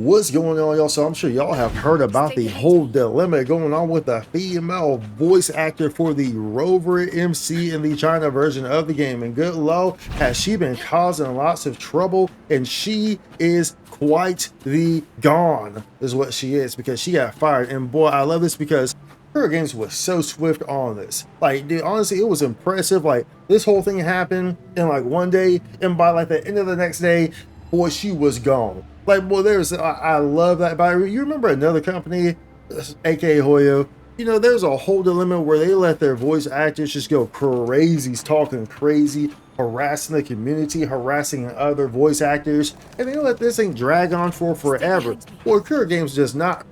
What's going on, y'all? So I'm sure y'all have heard about the whole dilemma going on with the female voice actor for the Rover MC in the China version of the game. And good Lo, has she been causing lots of trouble, and she is quite the gone, is what she is, because she got fired. And boy, I love this because Kuro Games was so swift on this. Like, dude, honestly, it was impressive. Like, this whole thing happened in like one day, and by like the end of the next day, boy, she was gone. Like, boy, I love that about her. You remember another company, aka Hoyo? You know, there's a whole dilemma where they let their voice actors just go crazy, talking crazy, harassing the community, harassing other voice actors, and they let this thing drag on for forever. Well, Kuro Games does not,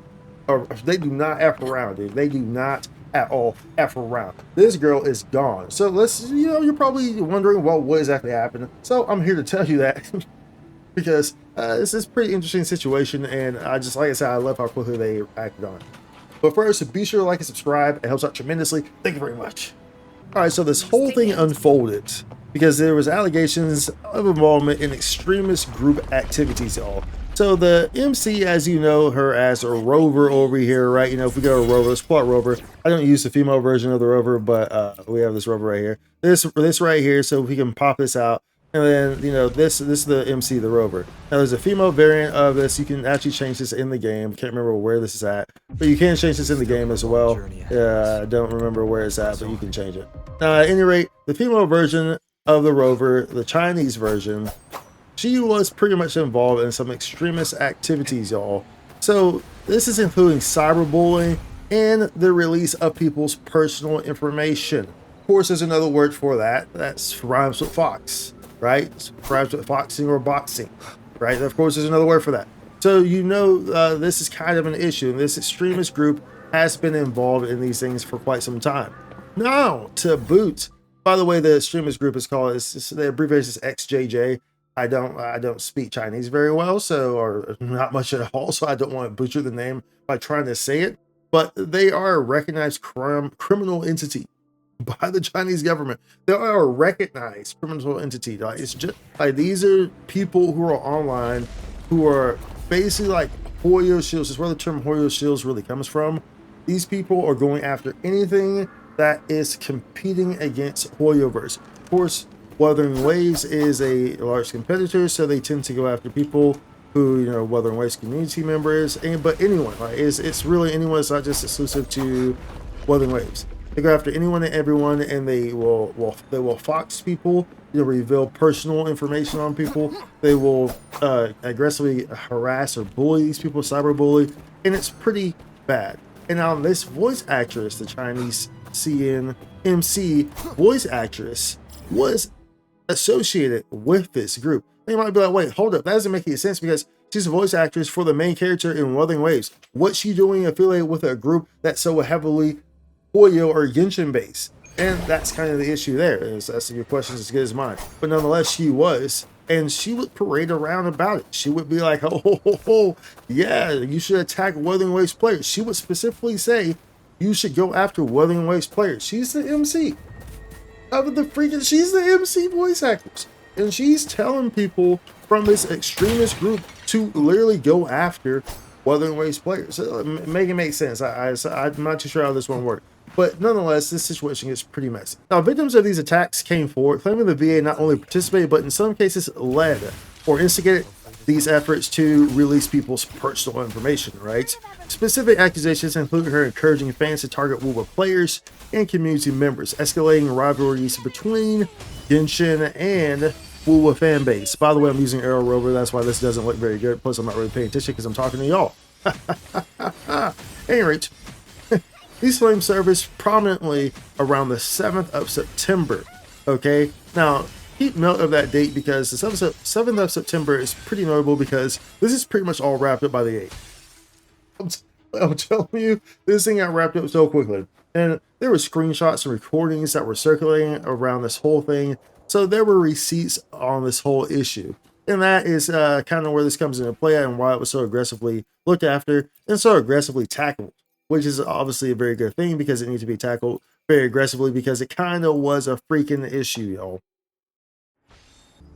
they do not F around, dude. They do not at all F around. This girl is gone. So you're probably wondering what exactly happened. So I'm here to tell you that. Because this is a pretty interesting situation, and like I said, I love how quickly they acted on it. But first, be sure to like and subscribe. It helps out tremendously. Thank you very much. All right, so this whole thing unfolded because there was allegations of involvement in extremist group activities, y'all. So the MC, as you know her as a Rover over here, right? You know, if we go to Rover, let's pull out Rover. I don't use the female version of the Rover, but we have this Rover right here. This right here, so we can pop this out. And then, you know, this is the MC, the Rover. Now, there's a female variant of this. You can actually change this in the game. Can't remember where this is at, but you can change this in the game as well. I don't remember where it's at, but you can change it. Now, at any rate, the female version of the Rover, the Chinese version, she was pretty much involved in some extremist activities, y'all. So this is including cyberbullying and the release of people's personal information. Of course, there's another word for that. That's rhymes with fox. Right? Rhymes with foxing or boxing, right? Of course, there's another word for that. So, you know, this is kind of an issue, and this extremist group has been involved in these things for quite some time. Now, to boot, by the way, the extremist group is called, the abbreviation is XJJ. I don't speak Chinese very well, or not much at all, so I don't want to butcher the name by trying to say it, but they are a recognized criminal entity by the Chinese government. They are a recognized criminal entity. Like, it's just like these are people who are online who are basically like Hoyo shields. Is where the term Hoyo shields really comes from. These people are going after anything that is competing against Hoyoverse. Of course, Wuthering Waves is a large competitor, so they tend to go after people who, you know, Wuthering Waves community members, but anyone. Like, it's really anyone. It's not just exclusive to Wuthering Waves. They go after anyone and everyone, and they will fox people. You know, reveal personal information on people. They will aggressively harass or bully these people, cyberbully, and it's pretty bad. And now this voice actress, the Chinese CNMC voice actress, was associated with this group. They might be like, wait, hold up, that doesn't make any sense because she's a voice actress for the main character in Wuthering Waves. What's she doing affiliated with a group that's so heavily Hoyo or Genshin base? And that's kind of the issue there. Is asking your questions as good as mine. But nonetheless, she was, and she would parade around about it. She would be like, oh, yeah, you should attack Wuthering Waves players. She would specifically say, you should go after Wuthering Waves players. She's the MC she's the MC voice actress. And she's telling people from this extremist group to literally go after Wuthering Waves players. So make it make sense. I'm not too sure how this one worked. But nonetheless, this situation is pretty messy. Now, victims of these attacks came forward, claiming the VA not only participated, but in some cases led or instigated these efforts to release people's personal information, right? Specific accusations included her encouraging fans to target Wuba players and community members, escalating rivalries between Genshin and Wuba fan base. By the way, I'm using Arrow Rover, that's why this doesn't look very good. Plus, I'm not really paying attention because I'm talking to y'all. Anyway, these flames surfaced prominently around the 7th of September. Okay, now keep note of that date because the 7th of September is pretty notable because this is pretty much all wrapped up by the 8th. I'm telling you, this thing got wrapped up so quickly. And there were screenshots and recordings that were circulating around this whole thing. So there were receipts on this whole issue. And that is kind of where this comes into play and why it was so aggressively looked after and so aggressively tackled, which is obviously a very good thing because it needs to be tackled very aggressively because it kind of was a freaking issue, y'all.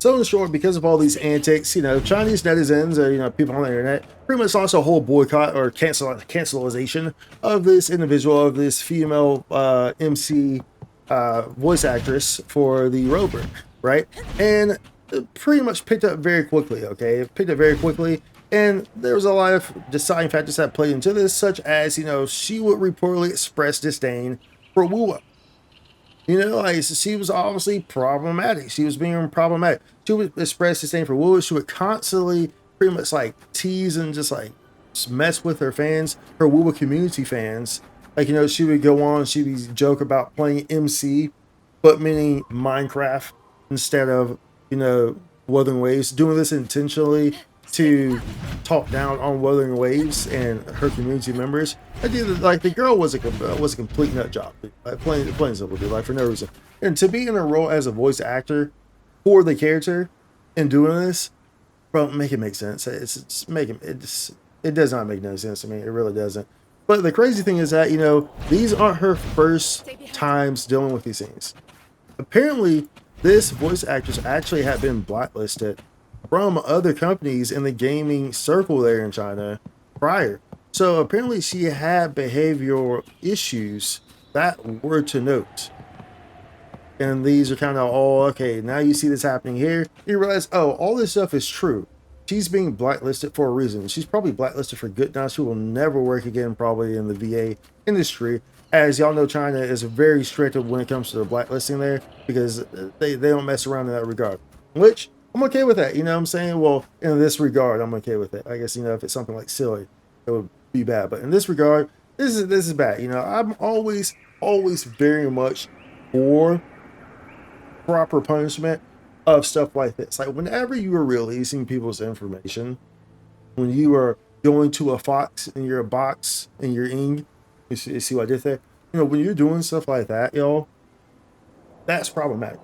So in short, because of all these antics, Chinese netizens or people on the internet pretty much launched a whole boycott or cancelization of this individual, of this female MC voice actress for the Rover, right? And it pretty much picked up very quickly. Okay, it picked up very quickly, and there was a lot of deciding factors that played into this, such as she would reportedly express disdain for Wu. Like she was obviously problematic. She was being problematic. She would express disdain for Wu. She would constantly pretty much like tease and just mess with her fans, her Wu community fans. Like, she would go on, she would joke about playing MC, but meaning Minecraft instead of, Wuthering Waves, doing this intentionally to talk down on Wuthering Waves and her community members. The girl was a complete nut job, like plain simple, dude, like for no reason. And to be in a role as a voice actor for the character and doing this, bro, make it make sense. It does not make no sense to me. It really doesn't. But the crazy thing is that these aren't her first times dealing with these things. Apparently, this voice actress actually had been blacklisted from other companies in the gaming circle there in China prior. So apparently she had behavioral issues that were to note. And these are kind of all, okay, now you see this happening here. You realize, oh, all this stuff is true. She's being blacklisted for a reason. She's probably blacklisted for good now. She will never work again probably in the VA industry. As y'all know, China is very strict when it comes to the blacklisting there because they don't mess around in that regard. Which, I'm okay with that, what I'm saying? Well, in this regard, I'm okay with it. I guess, if it's something like silly, it would be bad. But in this regard, this is bad. I'm always very much for proper punishment of stuff like this. Like whenever you are releasing people's information, when you are going to a fox and you're a box and you're in, you see what I did there? When you're doing stuff like that, y'all, that's problematic.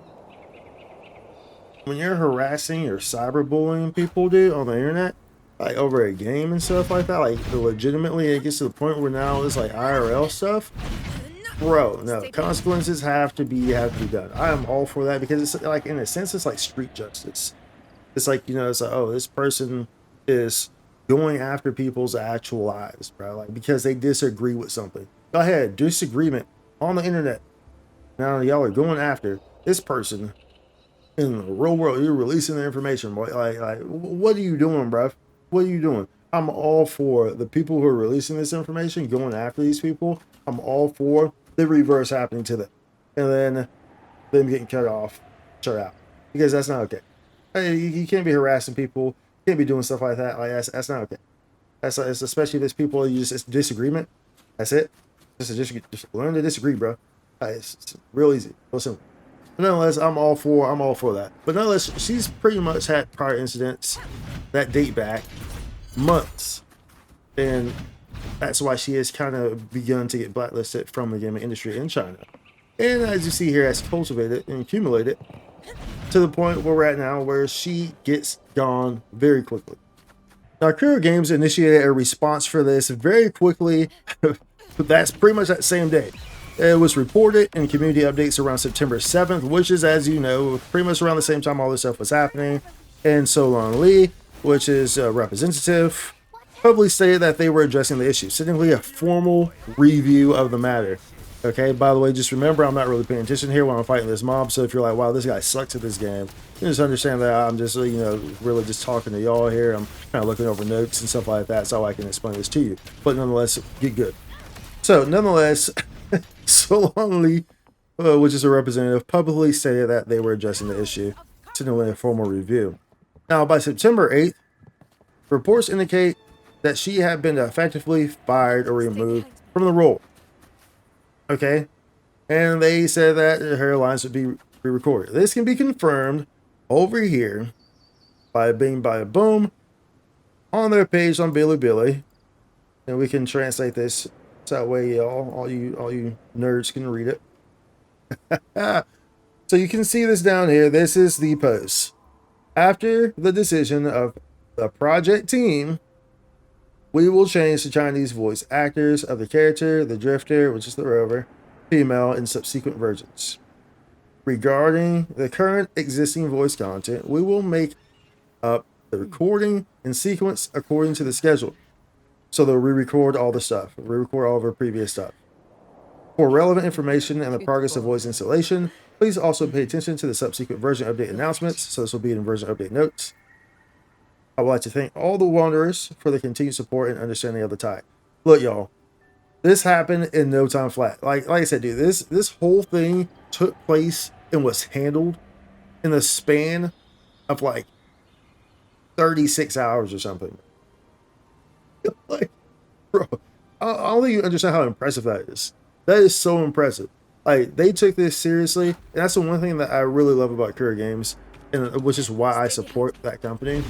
When you're harassing or cyberbullying people, dude, on the internet, like over a game and stuff like that, like legitimately it gets to the point where now it's like IRL stuff. Bro, no, consequences have to be done. I am all for that because it's like, in a sense, it's like street justice. It's like, it's like, oh, this person is going after people's actual lives, bro, like because they disagree with something. Go ahead, disagreement on the internet. Now y'all are going after this person in the real world. You're releasing the information, boy. Like, what are you doing, bro? What are you doing? I'm all for the people who are releasing this information, going after these people. I'm all for the reverse happening to them, and then them getting cut off, shut out, because that's not okay. Hey, you can't be harassing people. You can't be doing stuff like that. Like that's not okay. It's especially if there's people it's disagreement. That's it. Just learn to disagree, bro. It's real easy, real simple. But nonetheless, I'm all for that. But nonetheless, she's pretty much had prior incidents that date back months, and that's why she has kind of begun to get blacklisted from the gaming industry in China. And as you see here, has cultivated and accumulated to the point where we're at now, where she gets gone very quickly. Now, Kuro Games initiated a response for this very quickly. That's pretty much that same day. It was reported in community updates around September 7th, which is, as you know, pretty much around the same time all this stuff was happening. And Solon Lee, which is a representative, publicly stated that they were addressing the issue, sending a formal review of the matter. Okay, by the way, just remember, I'm not really paying attention here when I'm fighting this mob, so if you're like, wow, this guy sucks at this game, you just understand that I'm just, really just talking to y'all here. I'm kind of looking over notes and stuff like that, so I can explain this to you. But nonetheless, get good. So, nonetheless, Solon Lee, which is a representative, publicly stated that they were addressing the issue, sending a formal review. Now, by September 8th, reports indicate that she had been effectively fired or removed from the role. Okay, and they said that her lines would be re-recorded. This can be confirmed over here by boom on their page on Bilibili, and we can translate this so that way y'all, all you nerds can read it. So you can see this down here. This is the post. After the decision of the project team, we will change the Chinese voice actors of the character, the Drifter, which is the Rover, female, in subsequent versions. Regarding the current existing voice content, we will make up the recording in sequence according to the schedule. So they'll re-record all the stuff, re-record all of our previous stuff. For relevant information and the progress of voice installation, please also pay attention to the subsequent version update announcements. So this will be in version update notes. I would like to thank all the Wanderers for the continued support and understanding of the tie. Look, y'all, this happened in no time flat. Like I said, dude, this whole thing took place and was handled in the span of like 36 hours or something. Like, bro, I don't think you understand how impressive that is. That is so impressive. Like, they took this seriously, and that's the one thing that I really love about Kuro Games, and which is why I support that company,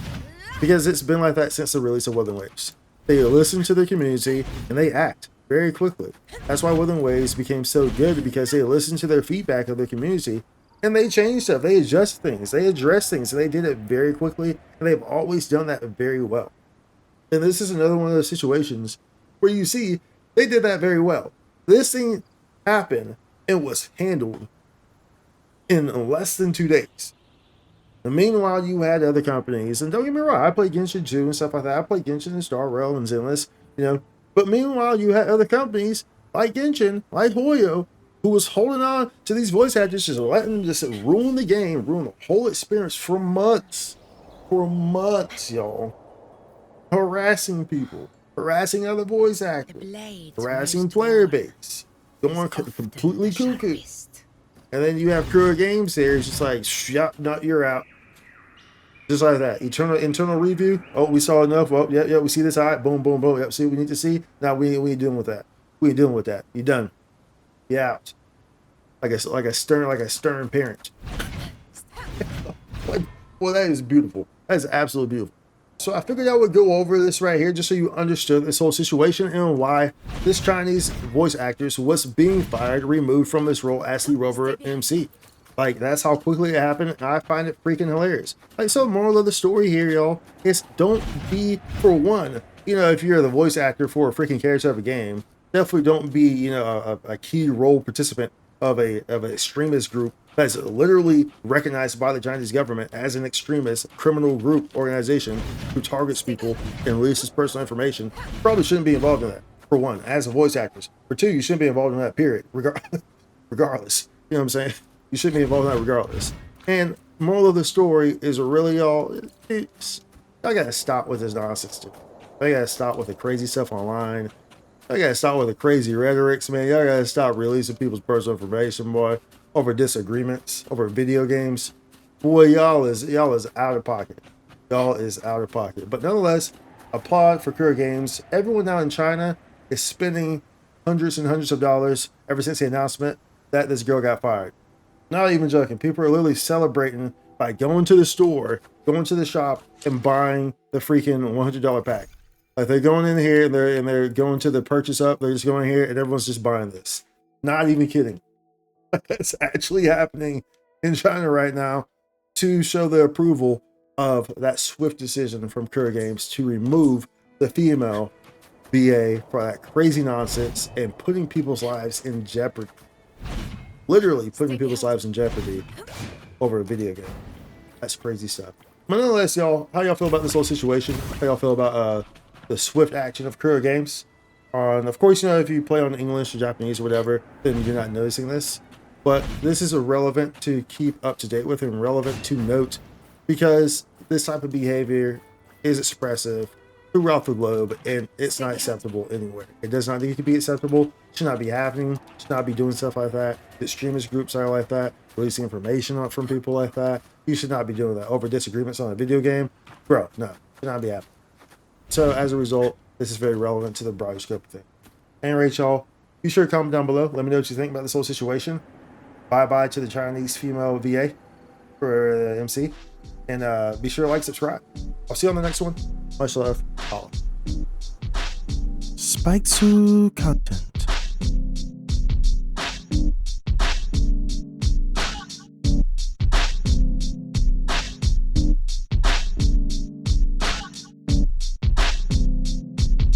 because it's been like that since the release of Wuthering Waves. They listen to their community and they act very quickly. That's why Wuthering Waves became so good, because they listened to their feedback of their community and they changed stuff, they adjust things, they address things, and they did it very quickly, and they've always done that very well. And this is another one of those situations where you see they did that very well. This thing happened and was handled in less than 2 days. And meanwhile, you had other companies, and don't get me wrong, I played Genshin 2 and stuff like that. I played Genshin and Star Rail and Zenless, you know. But meanwhile, you had other companies like Genshin, like Hoyo, who was holding on to these voice actors, just letting them just ruin the game, ruin the whole experience for months. For months, y'all. Harassing people, harassing other voice actors, harassing player base, going completely cuckoo. And then you have Kuro Games there, it's just like, yep, no, you're out. Just like that. Internal review. Oh, we saw enough. Well, yeah, we see this. All right, boom, boom, boom. Yep, see what we need to see. Now we ain't dealing with that. We ain't dealing with that. You done. You out. Like a stern parent. Well, that is beautiful. That is absolutely beautiful. So I figured I would go over this right here just so you understood this whole situation and why this Chinese voice actor was being fired, removed from this role as the Rover MC. Like, that's how quickly it happened, and I find it freaking hilarious. Like, so the moral of the story here, y'all, is don't be, for one, you know, if you're the voice actor for a freaking character of a game, definitely don't be, you know, a key role participant of an extremist group that's literally recognized by the Chinese government as an extremist criminal group organization who targets people and releases personal information. Probably shouldn't be involved in that, for one, as a voice actress. For two, you shouldn't be involved in that, period, regardless. You know what I'm saying? You shouldn't be involved in that regardless. And moral of the story is really, y'all, I gotta stop with this nonsense, dude. I gotta stop with the crazy stuff online. I gotta stop with the crazy rhetorics, man. Y'all gotta stop releasing people's personal information, boy, over disagreements, over video games. Boy, y'all is out of pocket. Y'all is out of pocket. But nonetheless, applaud for Kuro Games. Everyone now in China is spending hundreds and hundreds of dollars ever since the announcement that this girl got fired. Not even joking. People are literally celebrating by going to the store, going to the shop, and buying the freaking $100 pack. Like, they're going in here and they're going to the purchase up. They're just going here and everyone's just buying this. Not even kidding. It's actually happening in China right now to show the approval of that swift decision from Kuro Games to remove the female VA for that crazy nonsense and putting people's lives in jeopardy. Literally putting people's lives in jeopardy over a video game. That's crazy stuff. But nonetheless, y'all, how y'all feel about this whole situation? How y'all feel about the swift action of Kuro Games? Of course, you know, if you play on English or Japanese or whatever, then you're not noticing this. But this is relevant to keep up to date with and relevant to note, because this type of behavior is expressive throughout the globe and it's not acceptable anywhere. It does not need to be acceptable. It should not be happening. It should not be doing stuff like that. The extremist groups are like that, releasing information from people like that. You should not be doing that over disagreements on a video game. Bro, no, it should not be happening. So as a result, this is very relevant to the broader scope of thing. Anyway, y'all, be sure to comment down below. Let me know what you think about this whole situation. Bye-bye to the Chinese female VA for the MC. And be sure to like, subscribe. I'll see you on the next one. Much love. Holla. Spike content.